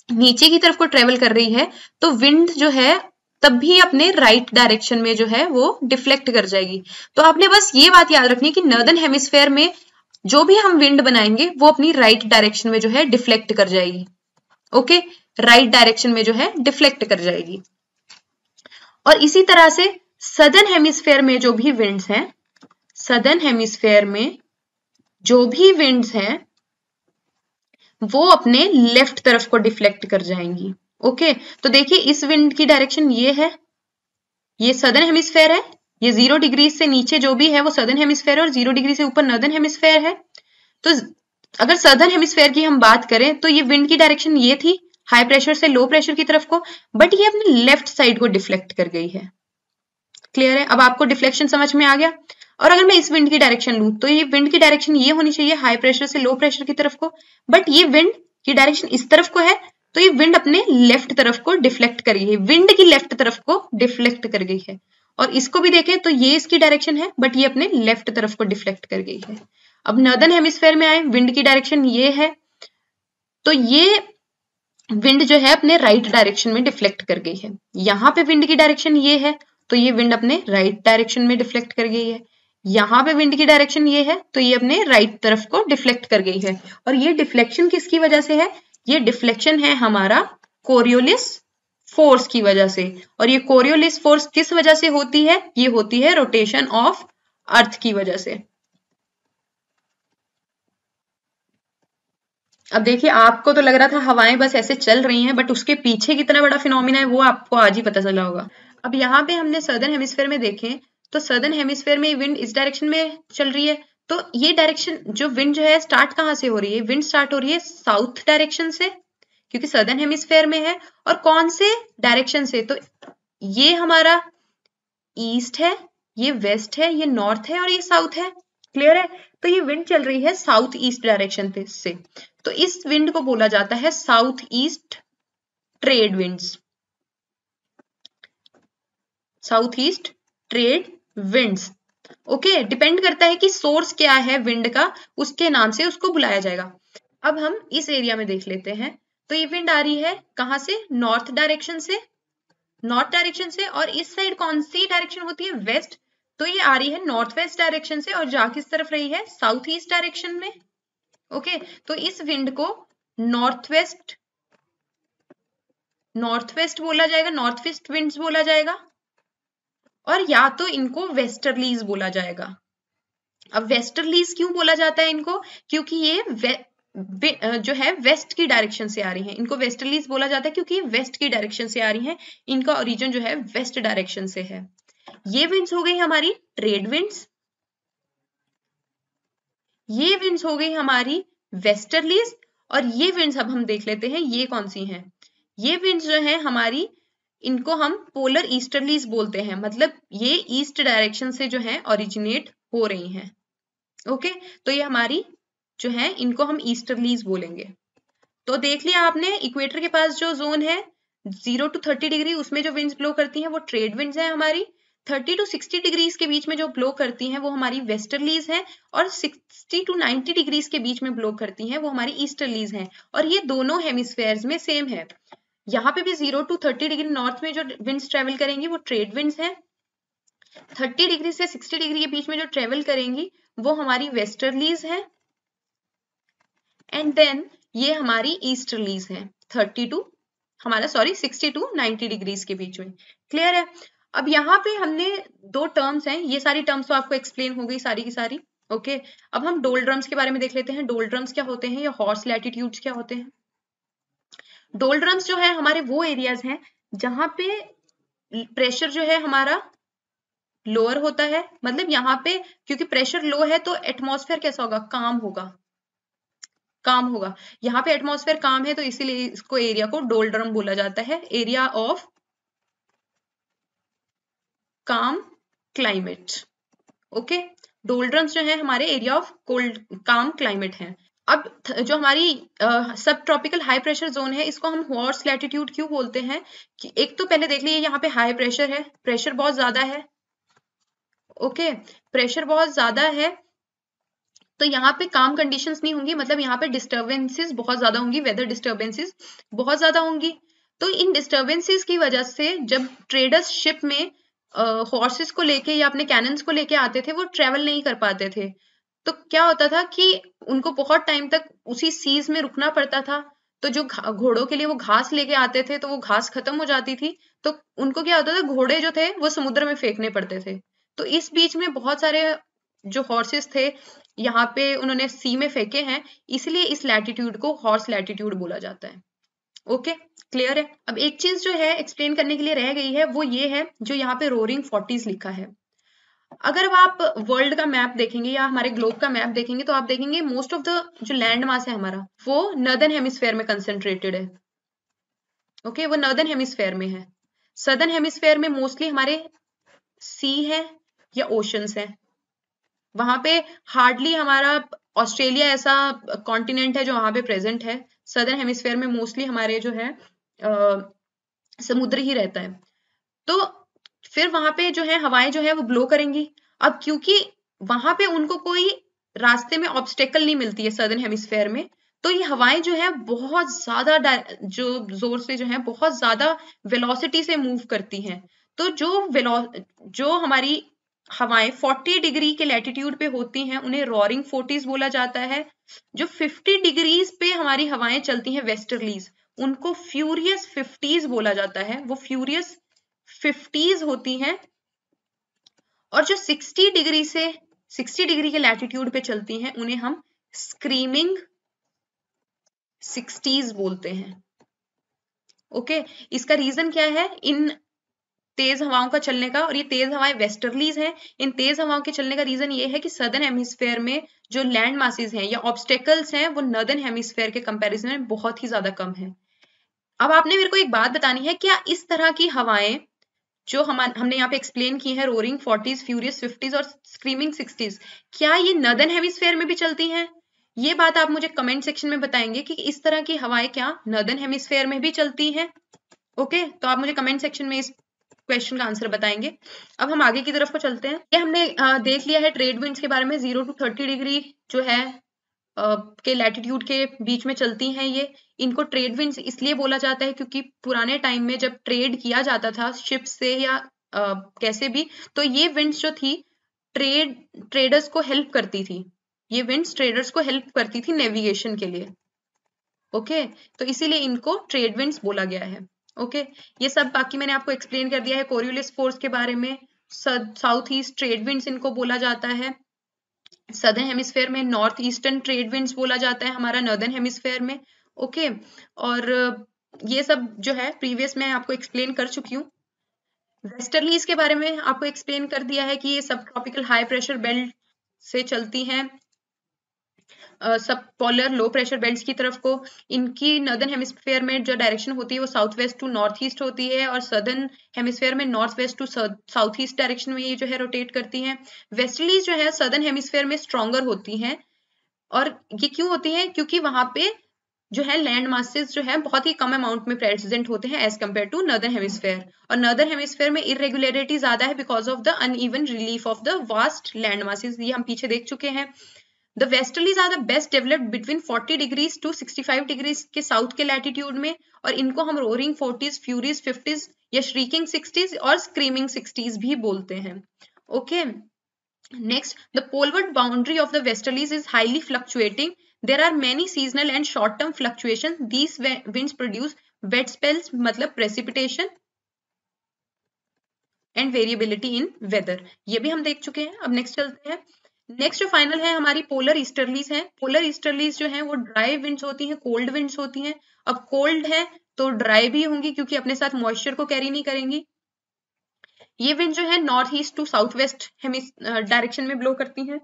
नीचे की तरफ को ट्रेवल कर रही है, तो विंड जो है तब भी अपने राइट डायरेक्शन में जो है वो डिफ्लेक्ट कर जाएगी। तो आपने बस ये बात याद रखनी है कि नॉर्दर्न हेमिस्फेयर में जो भी हम विंड बनाएंगे वो अपनी राइट डायरेक्शन में जो है डिफ्लेक्ट कर जाएगी। ओके, राइट डायरेक्शन में जो है डिफ्लेक्ट कर जाएगी। और इसी तरह से सदर्न हेमिस्फेयर में जो भी विंड्स हैं, सदर्न हेमिस्फेयर में जो भी विंड्स हैं वो अपने लेफ्ट तरफ को डिफ्लेक्ट कर जाएंगी। ओके, तो देखिए इस विंड की डायरेक्शन ये है, ये सदर्न हेमिस्फेयर है, ये 0 डिग्री से नीचे जो भी है वो सदर्न हेमिस्फेयर है और 0 डिग्री से ऊपर नॉर्दर्न हेमिस्फेयर है। तो अगर सदर्न हेमिस्फेयर की हम बात करें तो ये विंड की डायरेक्शन ये थी, हाई प्रेशर से लो प्रेशर की तरफ को, बट ये अपने लेफ्ट साइड को डिफ्लेक्ट कर गई है। क्लियर है? अब आपको डिफ्लेक्शन समझ में आ गया। और अगर मैं इस विंड की डायरेक्शन लूं तो ये विंड की डायरेक्शन ये होनी चाहिए हाई प्रेशर से लो प्रेशर की तरफ को, बट ये विंड की डायरेक्शन इस तरफ को है, तो ये विंड अपने लेफ्ट तरफ को डिफ्लेक्ट कर गई है, विंड की लेफ्ट तरफ को डिफ्लेक्ट कर गई है। और इसको भी देखें तो ये इसकी डायरेक्शन है, बट ये अपने लेफ्ट तरफ को डिफ्लेक्ट कर गई है। अब नॉर्दर्न हेमिस्फेयर में आए, विंड की डायरेक्शन ये है, तो ये विंड जो है अपने राइट डायरेक्शन में डिफ्लेक्ट कर गई है। यहाँ पे विंड की डायरेक्शन ये है, तो ये विंड अपने राइट डायरेक्शन में डिफ्लेक्ट कर गई है। यहाँ पे विंड की डायरेक्शन ये है, तो ये अपने राइट तरफ को डिफ्लेक्ट कर गई है। और ये डिफ्लेक्शन किसकी वजह से है? ये डिफ्लेक्शन है हमारा कोरियोलिस फोर्स की वजह से। और ये कोरियोलिस फोर्स किस वजह से होती है? ये होती है रोटेशन ऑफ अर्थ की वजह से। अब देखिए आपको तो लग रहा था हवाएं बस ऐसे चल रही हैं, बट उसके पीछे कितना बड़ा फिनोमिना है वो आपको आज ही पता चला होगा। अब यहाँ पे हमने सदर्न हेमिस्फेयर में देखें तो सदर्न हेमिस्फेयर में विंड इस डायरेक्शन में चल रही है, तो ये डायरेक्शन जो विंड जो है स्टार्ट कहाँ से हो रही है? विंड स्टार्ट हो रही है साउथ डायरेक्शन से, क्योंकि सदर्न हेमिस्फेयर में है। और कौन से डायरेक्शन से? तो ये हमारा ईस्ट है, ये वेस्ट है, ये नॉर्थ है और ये साउथ है। क्लियर है? तो ये विंड चल रही है साउथ ईस्ट डायरेक्शन से, तो इस विंड को बोला जाता है south east trade winds, south east trade winds. Okay, depend करता है कि सोर्स क्या है विंड का, उसके नाम से उसको बुलाया जाएगा। अब हम इस एरिया में देख लेते हैं, तो ये विंड आ रही है कहां से? नॉर्थ डायरेक्शन से, नॉर्थ डायरेक्शन से। और इस साइड कौन सी डायरेक्शन होती है? वेस्ट, तो ये आ रही है नॉर्थ वेस्ट डायरेक्शन से और जा किस तरफ रही है? साउथ ईस्ट डायरेक्शन में। ओके, तो इस विंड को नॉर्थ वेस्ट बोला जाएगा, नॉर्थ वेस्ट विंड्स बोला जाएगा, और या तो इनको वेस्टर्लीज बोला जाएगा। अब वेस्टर्लीज क्यों बोला जाता है इनको? क्योंकि ये जो है वेस्ट की डायरेक्शन से आ रही हैं, इनको वेस्टर्लीज बोला जाता है क्योंकि वेस्ट की डायरेक्शन से आ रही हैं, इनका ओरिजिन जो है वेस्ट डायरेक्शन से है। ये विंड्स हो गई हमारी ट्रेड विंड्स, ये विंड्स हो गई हमारी वेस्टर्लीज, और ये विंड्स अब हम देख लेते हैं ये कौन सी हैं। ये विंड्स जो है हमारी, इनको हम पोलर ईस्टर्लीज बोलते हैं, मतलब ये ईस्ट डायरेक्शन से जो है ओरिजिनेट हो रही हैं। ओके, तो ये हमारी जो है इनको हम ईस्टर्लीज बोलेंगे। तो देख लिया आपने, इक्वेटर के पास जो जोन है 0 to 30 डिग्री, उसमें जो विंड्स ब्लो करती हैं वो ट्रेड विंड्स हैं हमारी। 30 to 60 डिग्रीज के बीच में जो ब्लो करती हैं वो हमारी वेस्टर्लीज हैं, और 60 to 90 डिग्रीज के बीच में ब्लो करती हैं वो हमारी ईस्टर्लीज हैं। और ये दोनों हेमिस्फेयर्स में सेम है। यहाँ पे भी 0 to 30 डिग्री नॉर्थ में जो विंड्स ट्रेवल करेंगी वो ट्रेड विंड्स हैं, 30 डिग्री से 60 डिग्री के बीच में जो ट्रेवल करेंगी वो हमारी वेस्टर्लीज हैं, एंड देन ये हमारी ईस्टर्लीज हैं 60 to 90 डिग्रीज के बीच में। क्लियर है? अब यहाँ पे हमने दो टर्म्स हैं, ये सारी टर्म्स तो आपको एक्सप्लेन हो गई सारी की सारी। ओके, अब हम डोलड्रम्स के बारे में देख लेते हैं। डोलड्रम्स क्या होते हैं या हॉर्स लैटिट्यूड्स क्या होते हैं? डोल्ड्रम्स जो है हमारे वो एरियाज हैं जहां पे प्रेशर जो है हमारा लोअर होता है, मतलब यहाँ पे क्योंकि प्रेशर लो है तो एटमॉस्फेयर कैसा होगा, काम होगा, काम होगा। यहाँ पे एटमॉस्फेयर काम है तो इसीलिए इसको एरिया को डोल्ड्रम बोला जाता है, एरिया ऑफ काम क्लाइमेट। ओके, डोल्ड्रम्स जो है हमारे एरिया ऑफ कोल्ड काम क्लाइमेट है। अब जो हमारी सब ट्रॉपिकल हाई प्रेशर जोन है इसको हम हॉर्स लैटिट्यूड क्यों बोलते हैं, कि एक तो पहले देख लीजिए यहाँ पे हाई प्रेशर है, प्रेशर बहुत ज्यादा है। ओके, प्रेशर बहुत ज्यादा है तो यहाँ पे काम कंडीशंस नहीं होंगी, मतलब यहाँ पे डिस्टर्बेंसेस बहुत ज्यादा होंगी, वेदर डिस्टर्बेंसेस बहुत ज्यादा होंगी। तो इन डिस्टर्बेंसेस की वजह से जब ट्रेडर्स शिप में हॉर्सेस को लेके या अपने कैनन्स को लेके आते थे वो ट्रेवल नहीं कर पाते थे, तो क्या होता था कि उनको बहुत टाइम तक उसी सीज में रुकना पड़ता था। तो जो घोड़ों के लिए वो घास लेके आते थे तो वो घास खत्म हो जाती थी, तो उनको क्या होता था, घोड़े जो थे वो समुद्र में फेंकने पड़ते थे। तो इस बीच में बहुत सारे जो हॉर्सेस थे यहाँ पे उन्होंने सी में फेंके हैं, इसलिए इस लैटिट्यूड को हॉर्स लैटिट्यूड बोला जाता है। ओके, क्लियर है। अब एक चीज जो है एक्सप्लेन करने के लिए रह गई है वो ये है, जो यहाँ पे रोरिंग 40s लिखा है। अगर आप वर्ल्ड का मैप देखेंगे या हमारे ग्लोब का मैप देखेंगे तो आप देखेंगे मोस्ट ऑफ द जो लैंड मास है हमारा वो नॉर्दर्न हेमिस्फेयर में कंसेंट्रेटेड है। ओके, वो नॉर्दर्न हेमिस्फेयर में है। सदर्न हेमिस्फेयर में मोस्टली हमारे सी है या ओशंस है, वहां पे हार्डली हमारा ऑस्ट्रेलिया ऐसा कॉन्टिनेंट है जो वहां पे प्रेजेंट है। सदर्न हेमिस्फेयर में मोस्टली हमारे जो है समुद्र ही रहता है। तो फिर वहां पे जो है हवाएं जो है वो ब्लो करेंगी। अब क्योंकि वहां पे उनको कोई रास्ते में ऑब्स्टेकल नहीं मिलती है सदर्न हेमिस्फेयर में, तो ये हवाएं जो है बहुत ज्यादा जो जोर से जो है बहुत ज्यादा वेलोसिटी से मूव करती हैं। तो जो हमारी हवाएं 40 डिग्री के लैटिट्यूड पे होती हैं उन्हें रॉरिंग 40s बोला जाता है। जो 50 डिग्रीज पे हमारी हवाएं चलती हैं वेस्टर्लीज, उनको फ्यूरियस 50s बोला जाता है, वो फ्यूरियस 50s होती हैं। और जो 60 डिग्री के लैटिट्यूड पे चलती हैं उन्हें हम स्क्रीमिंग 60s बोलते हैं। ओके, इसका रीजन क्या है इन तेज हवाओं का चलने का, और ये तेज हवाएं वेस्टर्लीज हैं। इन तेज हवाओं के चलने का रीजन ये है कि सदर्न हेमिस्फेयर में जो लैंड मासेस हैं या ऑब्स्टेकल्स हैं वो नॉर्दर्न हेमिस्फेयर के कंपैरिजन में बहुत ही ज्यादा कम है। अब आपने मेरे को एक बात बतानी है, क्या इस तरह की हवाएं जो हमने यहाँ पे एक्सप्लेन की है, रोरिंग 40s, फ्यूरियस 50s और स्क्रीमिंग 60s, क्या ये नॉर्दर्न हेमिस्फेयर में भी चलती हैं? ये बात आप मुझे कमेंट सेक्शन में बताएंगे कि इस तरह की हवाएं क्या नॉर्दर्न हेमिस्फेयर में भी चलती हैं। ओके, तो आप मुझे कमेंट सेक्शन में इस क्वेश्चन का आंसर बताएंगे। अब हम आगे की तरफ को चलते हैं। ये हमने देख लिया है ट्रेड विंड्स के बारे में, 0 to 30 डिग्री जो है के लैटिट्यूड के बीच में चलती हैं ये। इनको ट्रेड विंड्स इसलिए बोला जाता है क्योंकि पुराने टाइम में जब ट्रेड किया जाता था शिप से या कैसे भी, तो ये विंड्स जो थी ट्रेडर्स को हेल्प करती थी, ये विंड्स ट्रेडर्स को हेल्प करती थी नेविगेशन के लिए। ओके, तो इसीलिए इनको ट्रेड विंड्स बोला गया है। ओके, ये सब बाकी मैंने आपको एक्सप्लेन कर दिया है कोरियोलिस फोर्स के बारे में। साउथ ईस्ट ट्रेड विंड्स इनको बोला जाता है। सदर्न हेमिस्फेयर में नॉर्थ ईस्टर्न ट्रेड विंड्स बोला जाता है हमारा नॉर्दर्न हेमिस्फेयर में। ओके, और ये सब जो है प्रीवियस मैं आपको एक्सप्लेन कर चुकी हूँ। वेस्टर्लीज के बारे में आपको एक्सप्लेन कर दिया है कि ये सब ट्रॉपिकल हाई प्रेशर बेल्ट से चलती हैं सब पोलर लो प्रेशर बेल्ट्स की तरफ को। इनकी नॉर्दर्न हेमिस्फेयर में जो डायरेक्शन होती है वो south west to north east होती है, और सदर्न हेमिस्फेयर में north west to south east direction में ये जो है रोटेट करती हैं। वेस्टर्लीज जो है सदर्न हेमिस्फेयर में स्ट्रॉन्गर होती हैं, और ये क्यों होती हैं, क्योंकि वहां पे जो है लैंड मासेस जो है बहुत ही कम अमाउंट में प्रेजेंट होते हैं as compare to northern hemisphere. और नॉर्दर्न हेमिस्फेयर में इरेगुलरिटी ज्यादा है because of the uneven relief of the vast land masses, ये हम पीछे देख चुके हैं। The westerlies are the best developed between 40 degrees to 65 degrees के साउथ के लैटिट्यूड में, और इनको हम रोरिंग 40s, फ्यूरीज 50s या श्रीकिंग 60s और स्क्रीमिंग 60s भी बोलते हैं। Okay, next, the poleward boundary of the westerlies is highly fluctuating. There are many seasonal and short-term fluctuations. These winds produce wet spells, मतलब precipitation and variability in weather. ये भी हम देख चुके हैं। अब नेक्स्ट चलते हैं। नेक्स्ट जो फाइनल है हमारी पोलर ईस्टर्लीज है। पोलर ईस्टर्लीज जो है वो ड्राई विंड्स होती हैं, कोल्ड विंड्स होती हैं। अब कोल्ड है तो ड्राई भी होंगी क्योंकि अपने साथ मॉइस्चर को कैरी नहीं करेंगी। ये विंड जो है north east to south west direction में ब्लो करती हैं।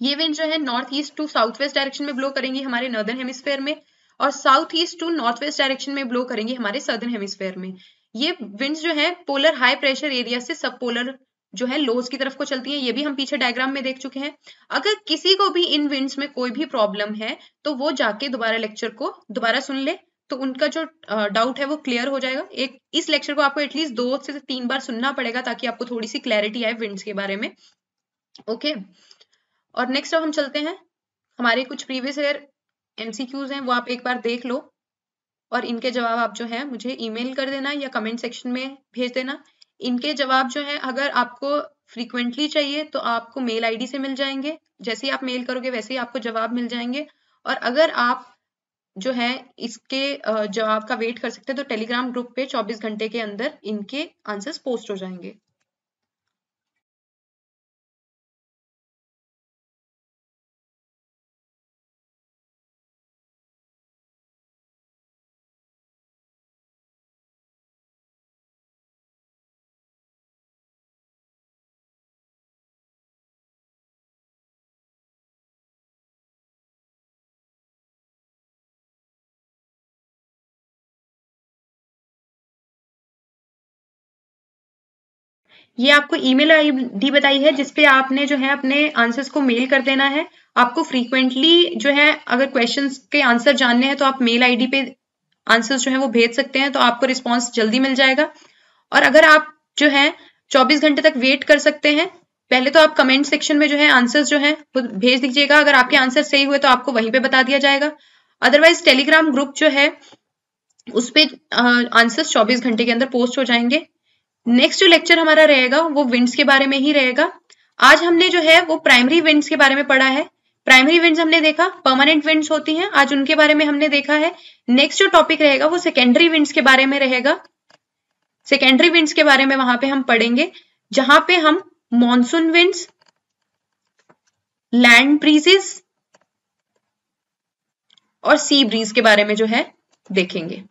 ये विंड जो है north east to south west direction में ब्लो करेंगी हमारे नॉर्दर्न हेमिस्फेयर में, और south east to north west direction में ब्लो करेंगी हमारे सदर्न हेमिस्फेयर में। ये विंड्स जो है पोलर हाई प्रेशर एरिया से सब पोलर जो है लोज की तरफ को चलती हैं। ये भी हम पीछे डायग्राम में देख चुके हैं। अगर किसी को भी इन विंड्स में कोई भी प्रॉब्लम है तो वो जाके दोबारा लेक्चर को दोबारा सुन ले, तो उनका जो डाउट है वो क्लियर हो जाएगा। एक इस लेक्चर को आपको एटलीस्ट 2 से 3 बार सुनना पड़ेगा ताकि आपको थोड़ी सी क्लैरिटी आए विंड्स के बारे में। ओके, और नेक्स्ट अब हम चलते हैं, हमारे कुछ प्रीवियस ईयर एमसीक्यूज हैं वो आप एक बार देख लो, और इनके जवाब आप जो है मुझे ईमेल कर देना या कमेंट सेक्शन में भेज देना। इनके जवाब जो है अगर आपको फ्रीक्वेंटली चाहिए तो आपको मेल आईडी से मिल जाएंगे, जैसे ही आप मेल करोगे वैसे ही आपको जवाब मिल जाएंगे। और अगर आप जो है इसके जवाब का वेट कर सकते हैं तो टेलीग्राम ग्रुप पे 24 घंटे के अंदर इनके आंसर्स पोस्ट हो जाएंगे। ये आपको ईमेल आईडी बताई है जिसपे आपने जो है अपने आंसर्स को मेल कर देना है। आपको फ्रीक्वेंटली जो है अगर क्वेश्चंस के आंसर जानने हैं तो आप मेल आईडी पे आंसर्स जो है वो भेज सकते हैं, तो आपको रिस्पॉन्स जल्दी मिल जाएगा। और अगर आप जो है 24 घंटे तक वेट कर सकते हैं, पहले तो आप कमेंट सेक्शन में जो है आंसर्स जो है वो भेज दीजिएगा। अगर आपके आंसर सही हुए तो आपको वहीं पे बता दिया जाएगा। अदरवाइज टेलीग्राम ग्रुप जो है उस पे आंसर्स 24 घंटे के अंदर पोस्ट हो जाएंगे। नेक्स्ट जो लेक्चर हमारा रहेगा वो विंड्स के बारे में ही रहेगा। आज हमने जो है वो प्राइमरी विंड्स के बारे में पढ़ा है। प्राइमरी विंड्स हमने देखा, परमानेंट विंड्स होती हैं, आज उनके बारे में हमने देखा है। नेक्स्ट जो टॉपिक रहेगा वो सेकेंडरी विंड्स के बारे में रहेगा। सेकेंडरी विंड्स के बारे में वहां पे हम पढ़ेंगे जहां पे हम मॉनसून विंड्स, लैंड ब्रीजेस और सी ब्रीज के बारे में जो है देखेंगे।